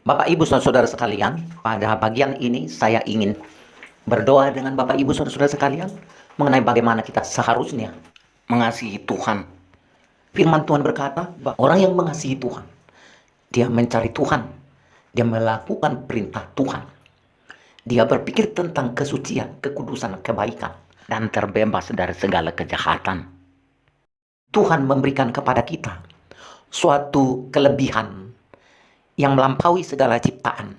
Bapak, Ibu, saudara-saudara sekalian, pada bagian ini saya ingin berdoa dengan Bapak, Ibu, saudara-saudara sekalian mengenai bagaimana kita seharusnya mengasihi Tuhan. Firman Tuhan berkata bahwa orang yang mengasihi Tuhan, dia mencari Tuhan, dia melakukan perintah Tuhan, dia berpikir tentang kesucian, kekudusan, kebaikan, dan terbebas dari segala kejahatan. Tuhan memberikan kepada kita suatu kelebihan yang melampaui segala ciptaan,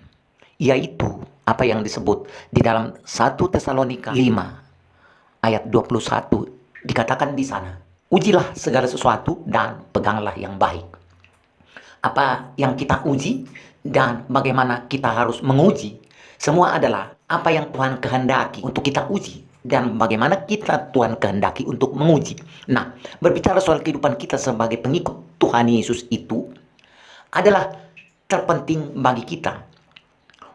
yaitu apa yang disebut di dalam 1 Tesalonika 5 ayat 21, dikatakan di sana, ujilah segala sesuatu dan peganglah yang baik. Apa yang kita uji dan bagaimana kita harus menguji, semua adalah apa yang Tuhan kehendaki untuk kita uji dan bagaimana kita Tuhan kehendaki untuk menguji. Nah, berbicara soal kehidupan kita sebagai pengikut Tuhan Yesus itu adalah terpenting bagi kita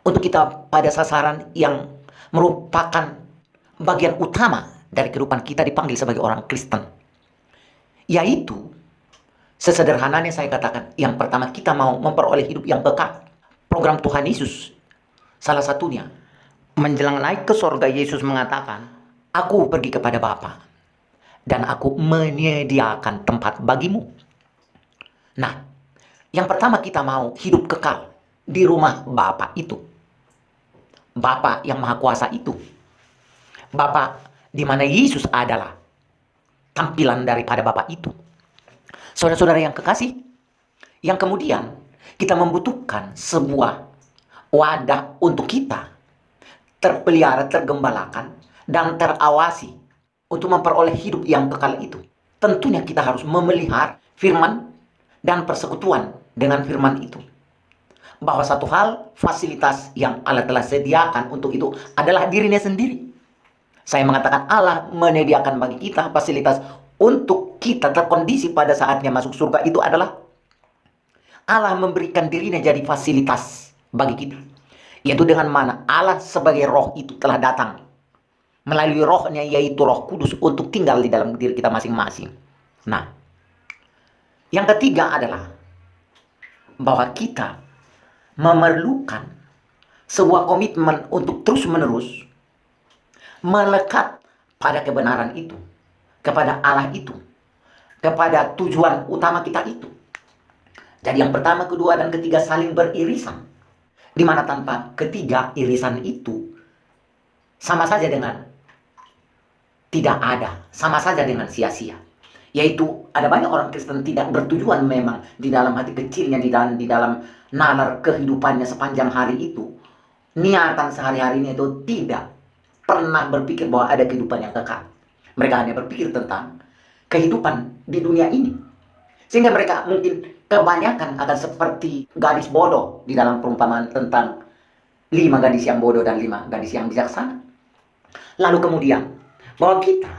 untuk kita pada sasaran yang merupakan bagian utama dari kehidupan kita dipanggil sebagai orang Kristen, yaitu sesederhananya saya katakan, yang pertama kita mau memperoleh hidup yang kekal. Program Tuhan Yesus salah satunya menjelang naik ke sorga, Yesus mengatakan, aku pergi kepada Bapa dan aku menyediakan tempat bagimu. Nah, yang pertama kita mau hidup kekal di rumah Bapa itu. Bapa yang Maha Kuasa itu. Bapa di mana Yesus adalah tampilan daripada Bapa itu. Saudara-saudara yang kekasih, yang kemudian kita membutuhkan sebuah wadah untuk kita terpelihara, tergembalakan, dan terawasi untuk memperoleh hidup yang kekal itu. Tentunya kita harus memelihara firman dan persekutuan dengan firman itu. Bahwa satu hal, fasilitas yang Allah telah sediakan untuk itu adalah dirinya sendiri. Saya mengatakan Allah menyediakan bagi kita fasilitas untuk kita terkondisi pada saatnya masuk surga, itu adalah Allah memberikan dirinya jadi fasilitas bagi kita. Yaitu dengan mana Allah sebagai roh itu telah datang melalui rohnya, yaitu Roh Kudus, untuk tinggal di dalam diri kita masing-masing. Nah, yang ketiga adalah bahwa kita memerlukan sebuah komitmen untuk terus-menerus melekat pada kebenaran itu, kepada Allah itu, kepada tujuan utama kita itu. Jadi yang pertama, kedua, dan ketiga saling beririsan. Di mana tanpa ketiga irisan itu sama saja dengan tidak ada, sama saja dengan sia-sia. Yaitu ada banyak orang Kristen tidak bertujuan memang di dalam hati kecilnya, di dalam nalar kehidupannya sepanjang hari itu, niatan sehari-harinya itu tidak pernah berpikir bahwa ada kehidupan yang kekal. Mereka hanya berpikir tentang kehidupan di dunia ini, sehingga mereka mungkin kebanyakan akan seperti gadis bodoh di dalam perumpamaan tentang 5 gadis yang bodoh dan 5 gadis yang bijaksana. Lalu kemudian bahwa kita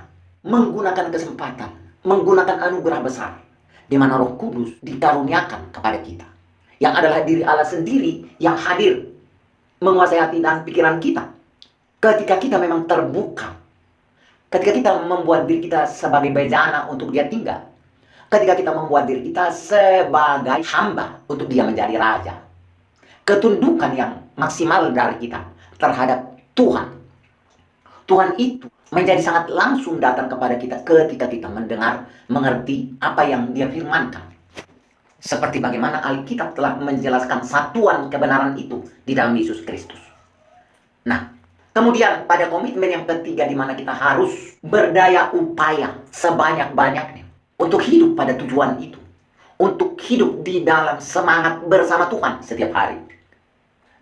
menggunakan kesempatan, menggunakan anugerah besar di mana Roh Kudus dikaruniakan kepada kita, yang adalah diri Allah sendiri yang hadir menguasai hati dan pikiran kita. Ketika kita memang terbuka, ketika kita membuat diri kita sebagai bejana untuk Dia tinggal, ketika kita membuat diri kita sebagai hamba untuk Dia menjadi raja, ketundukan yang maksimal dari kita terhadap Tuhan, Tuhan itu menjadi sangat langsung datang kepada kita ketika kita mendengar, mengerti apa yang Dia firmankan. Seperti bagaimana Alkitab telah menjelaskan satuan kebenaran itu di dalam Yesus Kristus. Nah, kemudian pada komitmen yang ketiga, di mana kita harus berdaya upaya sebanyak-banyaknya untuk hidup pada tujuan itu, untuk hidup di dalam semangat bersama Tuhan setiap hari,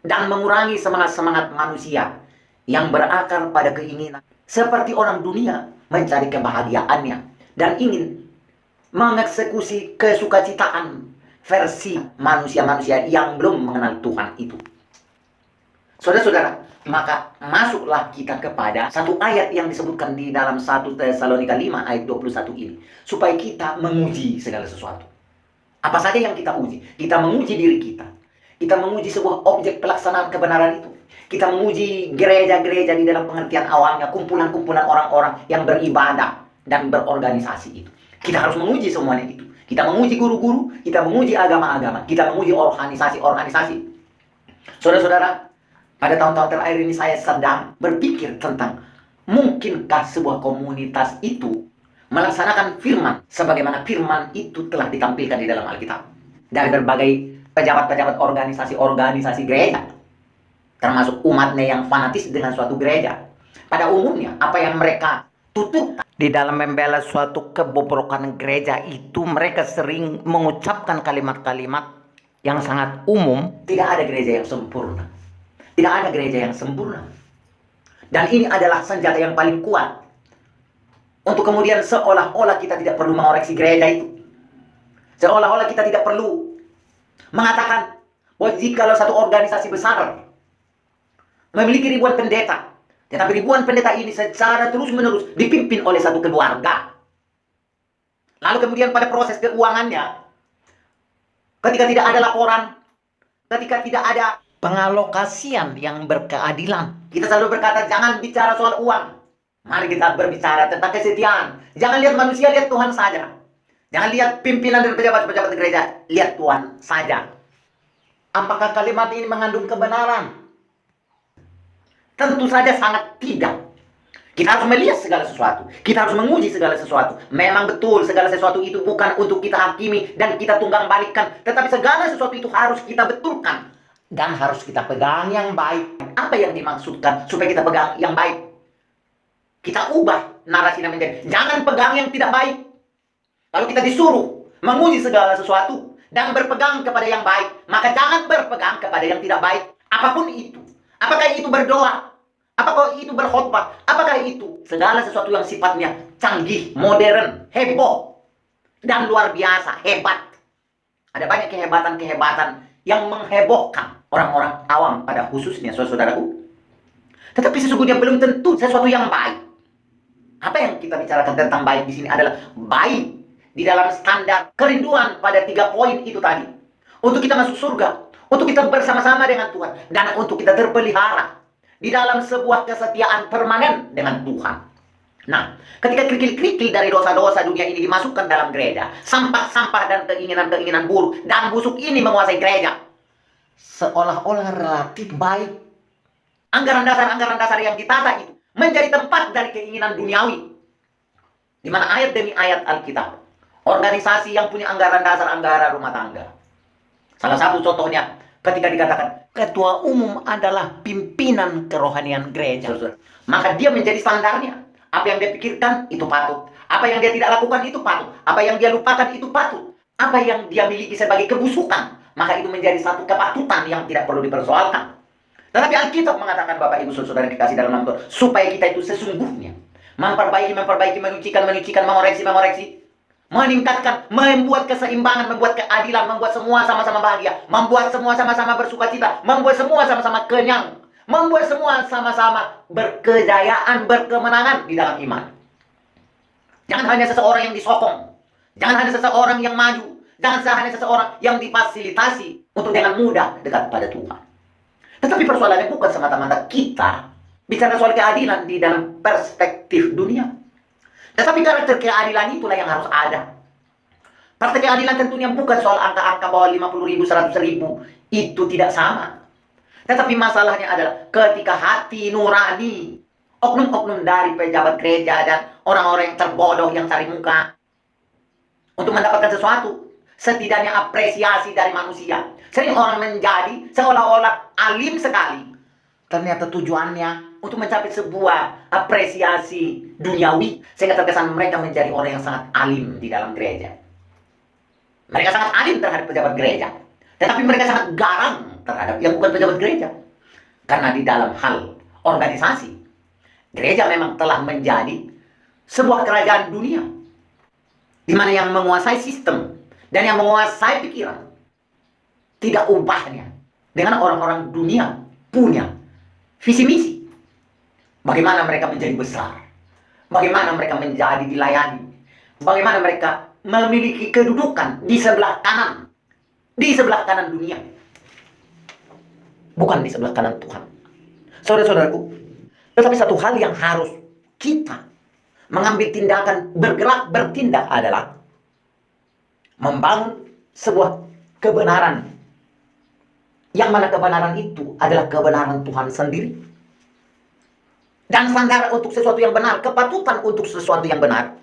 dan mengurangi semangat-semangat manusia yang berakar pada keinginan seperti orang dunia mencari kebahagiaannya dan ingin mengeksekusi kesukacitaan versi manusia-manusia yang belum mengenal Tuhan itu. Saudara-saudara, maka masuklah kita kepada satu ayat yang disebutkan di dalam 1 Tesalonika 5 ayat 21 ini, supaya kita menguji segala sesuatu. Apa saja yang kita uji? Kita menguji diri kita. Kita menguji sebuah objek pelaksanaan kebenaran itu. Kita menguji gereja-gereja di dalam pengertian awalnya, kumpulan-kumpulan orang-orang yang beribadah dan berorganisasi itu. Kita harus menguji semuanya itu. Kita menguji guru-guru, kita menguji agama-agama, kita menguji organisasi-organisasi. Saudara-saudara, pada tahun-tahun terakhir ini saya sedang berpikir tentang mungkinkah sebuah komunitas itu melaksanakan firman sebagaimana firman itu telah ditampilkan di dalam Alkitab. Dari berbagai pejabat-pejabat organisasi-organisasi gereja, termasuk umatnya yang fanatis dengan suatu gereja. Pada umumnya, apa yang mereka tuturkan di dalam membela suatu kebobrokan gereja itu, mereka sering mengucapkan kalimat-kalimat yang sangat umum. Tidak ada gereja yang sempurna. Tidak ada gereja yang sempurna. Dan ini adalah senjata yang paling kuat untuk kemudian seolah-olah kita tidak perlu mengoreksi gereja itu. Seolah-olah kita tidak perlu mengatakan bahwa jikalau satu organisasi besar memiliki ribuan pendeta, tetapi ribuan pendeta ini secara terus-menerus dipimpin oleh satu keluarga. Lalu kemudian pada proses keuangannya, ketika tidak ada laporan, ketika tidak ada pengalokasian yang berkeadilan, kita selalu berkata jangan bicara soal uang. Mari kita berbicara tentang kesetiaan. Jangan lihat manusia, lihat Tuhan saja. Jangan lihat pimpinan dan pejabat-pejabat gereja, lihat Tuhan saja. Apakah kalimat ini mengandung kebenaran? Tentu saja sangat tidak. Kita harus melihat segala sesuatu. Kita harus menguji segala sesuatu. Memang betul segala sesuatu itu bukan untuk kita hakimi dan kita tunggang balikkan. Tetapi segala sesuatu itu harus kita betulkan. Dan harus kita pegang yang baik. Apa yang dimaksudkan supaya kita pegang yang baik? Kita ubah narasinya menjadi jangan pegang yang tidak baik. Lalu kita disuruh menguji segala sesuatu dan berpegang kepada yang baik. Maka jangan berpegang kepada yang tidak baik. Apapun itu. Apakah itu berdoa? Apakah itu berkhotbah? Apakah itu segala sesuatu yang sifatnya canggih, modern, heboh, dan luar biasa, hebat. Ada banyak kehebatan-kehebatan yang menghebohkan orang-orang awam pada khususnya, saudaraku. Tetapi sesungguhnya belum tentu sesuatu yang baik. Apa yang kita bicarakan tentang baik di sini adalah baik di dalam standar kerinduan pada 3 poin itu tadi. Untuk kita masuk surga, untuk kita bersama-sama dengan Tuhan, dan untuk kita terpelihara di dalam sebuah kesetiaan permanen dengan Tuhan. Nah, ketika kerikil-kerikil dari dosa-dosa dunia ini dimasukkan dalam gereja, sampah-sampah dan keinginan-keinginan buruk dan busuk ini menguasai gereja, seolah-olah relatif baik. Anggaran dasar yang ditata itu menjadi tempat dari keinginan duniawi. Di mana ayat demi ayat Alkitab, organisasi yang punya anggaran dasar, anggaran rumah tangga. Salah satu contohnya ketika dikatakan ketua umum adalah pimpinan kerohanian gereja. Maka dia menjadi standarnya. Apa yang dia pikirkan itu patut. Apa yang dia tidak lakukan itu patut. Apa yang dia lupakan itu patut. Apa yang dia miliki sebagai kebusukan, maka itu menjadi satu kepatutan yang tidak perlu dipersoalkan. Tetapi Alkitab mengatakan, Bapak Ibu Saudara dikasih dalam nama Tuhan, supaya kita itu sesungguhnya memperbaiki, mencucikan, mengoreksi, meningkatkan, membuat keseimbangan, membuat keadilan, membuat semua sama-sama bahagia, membuat semua sama-sama bersuka cita, membuat semua sama-sama kenyang, membuat semua sama-sama berkejayaan, berkemenangan di dalam iman. Jangan hanya seseorang yang disokong, jangan hanya seseorang yang maju, jangan hanya seseorang yang difasilitasi untuk dengan mudah dekat pada Tuhan. Tetapi persoalannya bukan semata-mata kita bicara soal keadilan di dalam perspektif dunia. Tetapi karakter keadilan itulah yang harus ada. Karakter keadilan tentunya bukan soal angka-angka bahwa 50.000, 100.000 itu tidak sama. Tetapi masalahnya adalah ketika hati nurani oknum-oknum dari pejabat gereja dan orang-orang yang terbodoh yang cari muka untuk mendapatkan sesuatu, setidaknya apresiasi dari manusia. Sering orang menjadi seolah-olah alim sekali. Ternyata tujuannya untuk mencapai sebuah apresiasi duniawi, sehingga terkesan mereka menjadi orang yang sangat alim di dalam gereja. Mereka sangat alim terhadap pejabat gereja, tetapi mereka sangat garang terhadap yang bukan pejabat gereja. Karena di dalam hal organisasi, gereja memang telah menjadi sebuah kerajaan dunia, di mana yang menguasai sistem dan yang menguasai pikiran tidak ubahnya dengan orang-orang dunia punya visi misi. Bagaimana mereka menjadi besar, bagaimana mereka menjadi dilayani, bagaimana mereka memiliki kedudukan di sebelah kanan dunia, bukan di sebelah kanan Tuhan. Saudara-saudaraku, tetapi satu hal yang harus kita mengambil tindakan, bergerak, bertindak adalah membangun sebuah kebenaran Yang mana kebenaran itu adalah kebenaran Tuhan sendiri. Dan standar untuk sesuatu yang benar, kepatutan untuk sesuatu yang benar,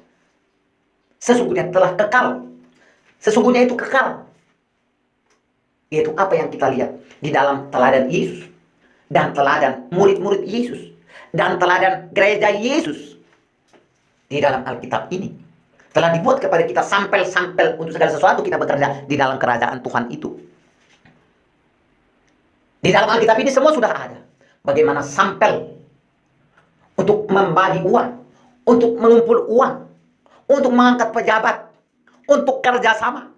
sesungguhnya telah kekal. Sesungguhnya itu kekal. Yaitu apa yang kita lihat di dalam teladan Yesus, dan teladan murid-murid Yesus, dan teladan gereja Yesus di dalam Alkitab ini. Telah dibuat kepada kita sampel-sampel untuk segala sesuatu kita bekerja di dalam kerajaan Tuhan itu. Di dalam Alkitab ini semua sudah ada. Bagaimana sampel untuk membagi uang, untuk mengumpul uang, untuk mengangkat pejabat, untuk kerjasama,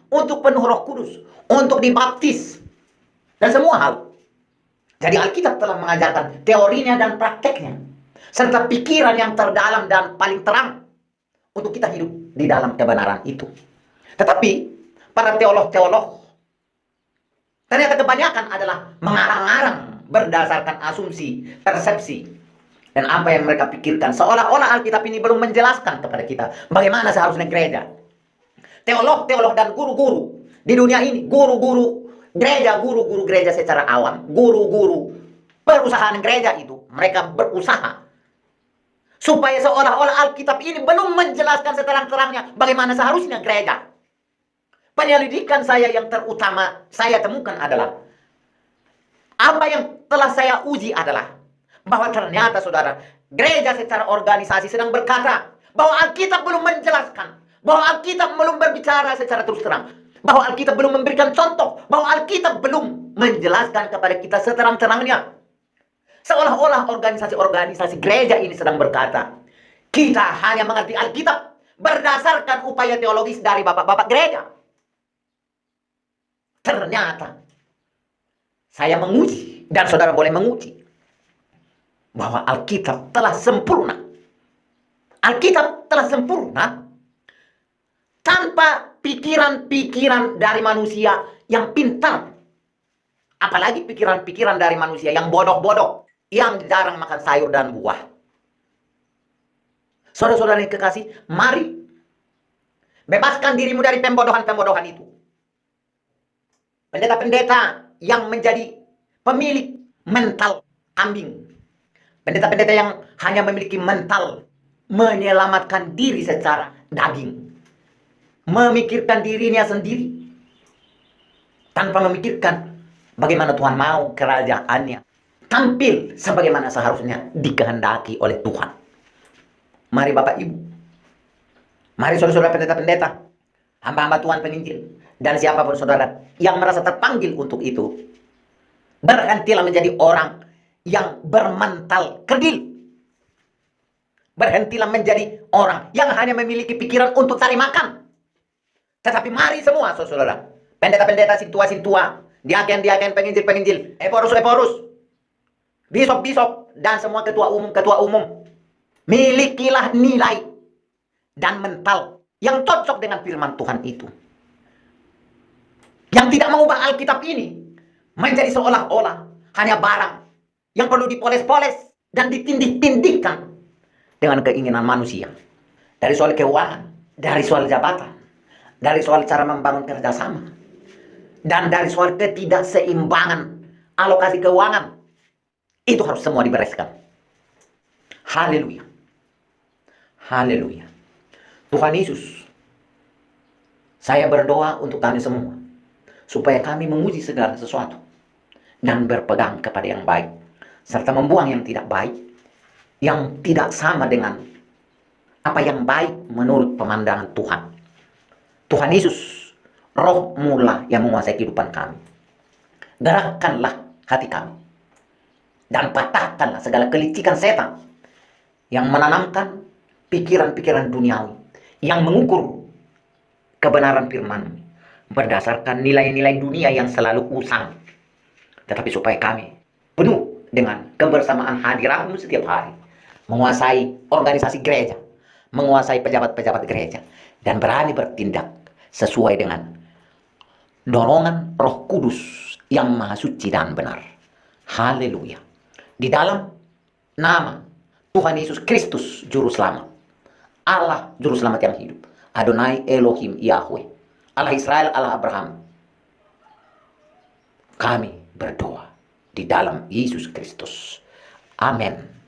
untuk penuh Roh Kudus, untuk dibaptis, dan semua hal. Jadi Alkitab telah mengajarkan teorinya dan prakteknya, serta pikiran yang terdalam dan paling terang untuk kita hidup di dalam kebenaran itu. Tetapi para teolog-teolog ternyata kebanyakan adalah mengarang-arang berdasarkan asumsi, persepsi, dan apa yang mereka pikirkan. Seolah-olah Alkitab ini belum menjelaskan kepada kita bagaimana seharusnya gereja. Teolog-teolog dan guru-guru di dunia ini, guru-guru gereja secara awam, guru-guru perusahaan gereja itu, mereka berusaha supaya seolah-olah Alkitab ini belum menjelaskan seterang-terangnya bagaimana seharusnya gereja. Penyelidikan saya yang terutama saya temukan adalah, apa yang telah saya uji adalah bahwa ternyata saudara, gereja secara organisasi sedang berkata bahwa Alkitab belum menjelaskan, bahwa Alkitab belum berbicara secara terus terang, bahwa Alkitab belum memberikan contoh, bahwa Alkitab belum menjelaskan kepada kita seterang-terangnya. Seolah-olah organisasi-organisasi gereja ini sedang berkata, kita hanya mengerti Alkitab berdasarkan upaya teologis dari bapak-bapak gereja. Ternyata saya menguji, dan saudara boleh menguji, bahwa Alkitab telah sempurna. Alkitab telah sempurna tanpa pikiran-pikiran dari manusia yang pintar. Apalagi pikiran-pikiran dari manusia yang bodoh-bodoh, yang jarang makan sayur dan buah. Saudara-saudara yang kekasih, mari bebaskan dirimu dari pembodohan-pembodohan itu. Pendeta-pendeta yang menjadi pemilik mental kambing, pendeta-pendeta yang hanya memiliki mental menyelamatkan diri secara daging, memikirkan dirinya sendiri tanpa memikirkan bagaimana Tuhan mau kerajaannya tampil sebagaimana seharusnya dikehendaki oleh Tuhan. Mari Bapak Ibu, mari saudara-saudara pendeta-pendeta, hamba-hamba Tuhan penginjil, dan siapapun saudara yang merasa terpanggil untuk itu, berhentilah menjadi orang yang bermental kerdil. Berhentilah menjadi orang yang hanya memiliki pikiran untuk cari makan. Tetapi mari semua saudara, pendeta-pendeta, sintua-sintua, diaken-diaken, penginjil-penginjil, eporus-eporus, bisop-bisop, dan semua ketua umum, milikilah nilai dan mental yang cocok dengan firman Tuhan itu, yang tidak mengubah Alkitab ini menjadi seolah-olah hanya barang yang perlu dipoles-poles dan ditindih-tindihkan dengan keinginan manusia. Dari soal keuangan, dari soal jabatan, dari soal cara membangun kerjasama, dan dari soal ketidakseimbangan alokasi keuangan, itu harus semua dibereskan. Haleluya. Haleluya. Tuhan Yesus, saya berdoa untuk kami semua, supaya kami menguji segala sesuatu dan berpegang kepada yang baik, serta membuang yang tidak baik, yang tidak sama dengan apa yang baik menurut pemandangan Tuhan. Tuhan Yesus, Roh mula yang menguasai kehidupan kami. Gerakkanlah hati kami, dan patahkanlah segala kelicikan setan yang menanamkan pikiran-pikiran duniawi, yang mengukur kebenaran firman berdasarkan nilai-nilai dunia yang selalu usang. Tetapi supaya kami penuh dengan kebersamaan hadiratmu setiap hari, menguasai organisasi gereja, menguasai pejabat-pejabat gereja, dan berani bertindak sesuai dengan dorongan Roh Kudus yang maha suci dan benar. Haleluya. Di dalam nama Tuhan Yesus Kristus Juru Selamat, Allah Juru Selamat yang hidup, Adonai Elohim Yahweh, Allah Israel, Allah Abraham, Kami berdoa di dalam Yesus Kristus. Amin.